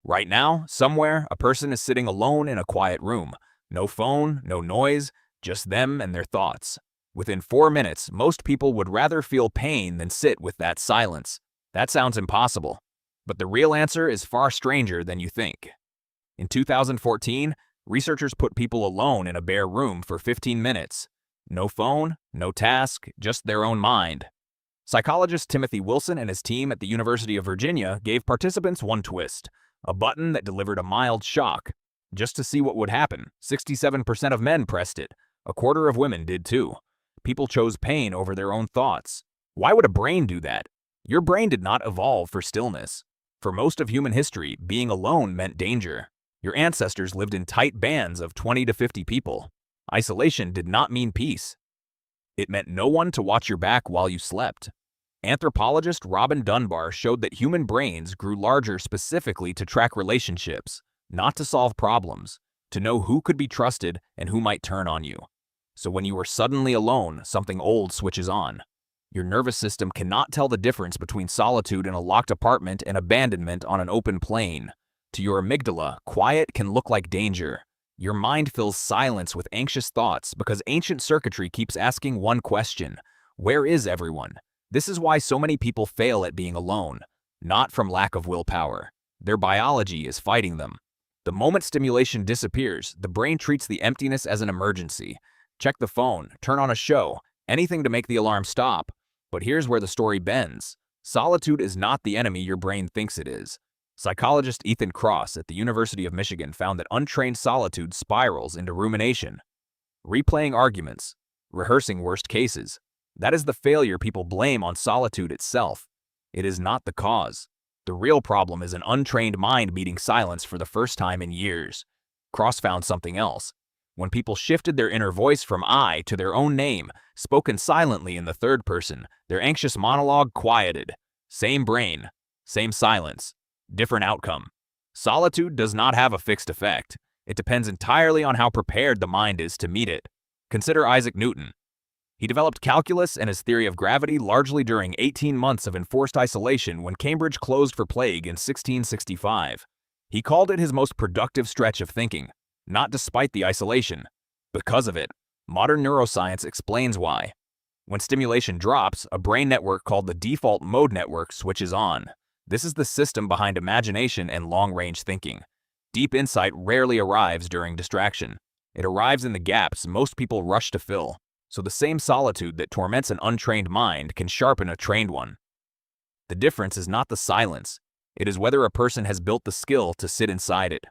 Right now, somewhere, a person is sitting alone in a quiet room. No phone, no noise, just them and their thoughts. Within 4 minutes, most people would rather feel pain than sit with that silence. That sounds impossible. But the real answer is far stranger than you think. In 2014, researchers put people alone in a bare room for 15 minutes. No phone, no task, just their own mind. Psychologist Timothy Wilson and his team at the University of Virginia gave participants one twist, a button that delivered a mild shock. Just to see what would happen, 67% of men pressed it. A quarter of women did too. People chose pain over their own thoughts. Why would a brain do that? Your brain did not evolve for stillness. For most of human history, being alone meant danger. Your ancestors lived in tight bands of 20 to 50 people. Isolation did not mean peace. It meant no one to watch your back while you slept. Anthropologist Robin Dunbar showed that human brains grew larger specifically to track relationships, not to solve problems, to know who could be trusted and who might turn on you. So when you are suddenly alone, something old switches on. Your nervous system cannot tell the difference between solitude in a locked apartment and abandonment on an open plain. To your amygdala, quiet can look like danger. Your mind fills silence with anxious thoughts because ancient circuitry keeps asking one question: where is everyone? This is why so many people fail at being alone, not from lack of willpower. Their biology is fighting them. The moment stimulation disappears, the brain treats the emptiness as an emergency. Check the phone, turn on a show, anything to make the alarm stop. But here's where the story bends. Solitude is not the enemy your brain thinks it is. Psychologist Ethan Kross at the University of Michigan found that untrained solitude spirals into rumination, replaying arguments, rehearsing worst cases. That is the failure people blame on solitude itself. It is not the cause. The real problem is an untrained mind meeting silence for the first time in years. Kross found something else. When people shifted their inner voice from I to their own name, spoken silently in the third person, their anxious monologue quieted. Same brain, same silence, different outcome. Solitude does not have a fixed effect. It depends entirely on how prepared the mind is to meet it. Consider Isaac Newton. He developed calculus and his theory of gravity largely during 18 months of enforced isolation when Cambridge closed for plague in 1665. He called it his most productive stretch of thinking, not despite the isolation. Because of it, modern neuroscience explains why. When stimulation drops, a brain network called the default mode network switches on. This is the system behind imagination and long-range thinking. Deep insight rarely arrives during distraction. It arrives in the gaps most people rush to fill. So the same solitude that torments an untrained mind can sharpen a trained one. The difference is not the silence. It is whether a person has built the skill to sit inside it.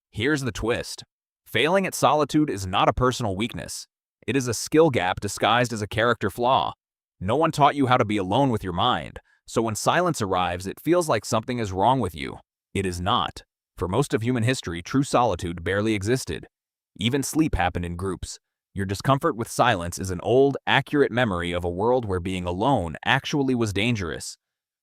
Here's the twist. Failing at solitude is not a personal weakness. It is a skill gap disguised as a character flaw. No one taught you how to be alone with your mind, so when silence arrives, it feels like something is wrong with you. It is not. For most of human history, true solitude barely existed. Even sleep happened in groups. Your discomfort with silence is an old, accurate memory of a world where being alone actually was dangerous.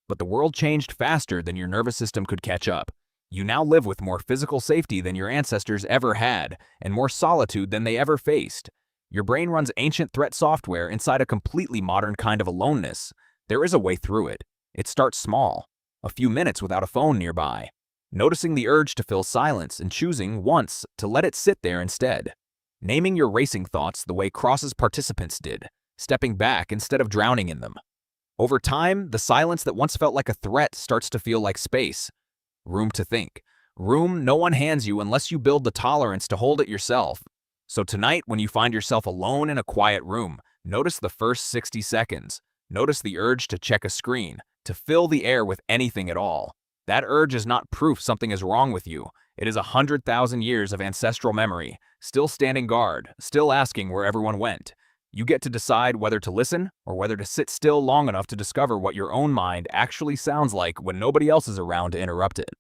But the world changed faster than your nervous system could catch up. You now live with more physical safety than your ancestors ever had, and more solitude than they ever faced. Your brain runs ancient threat software inside a completely modern kind of aloneness. There is a way through it. It starts small, a few minutes without a phone nearby, noticing the urge to fill silence and choosing once to let it sit there instead. Naming your racing thoughts the way Kross's participants did, stepping back instead of drowning in them. Over time, the silence that once felt like a threat starts to feel like space. Room to think. Room no one hands you unless you build the tolerance to hold it yourself. So tonight, when you find yourself alone in a quiet room, notice the first 60 seconds. Notice the urge to check a screen, to fill the air with anything at all. That urge is not proof something is wrong with you. It is 100,000 years of ancestral memory, still standing guard, still asking where everyone went. You get to decide whether to listen or whether to sit still long enough to discover what your own mind actually sounds like when nobody else is around to interrupt it.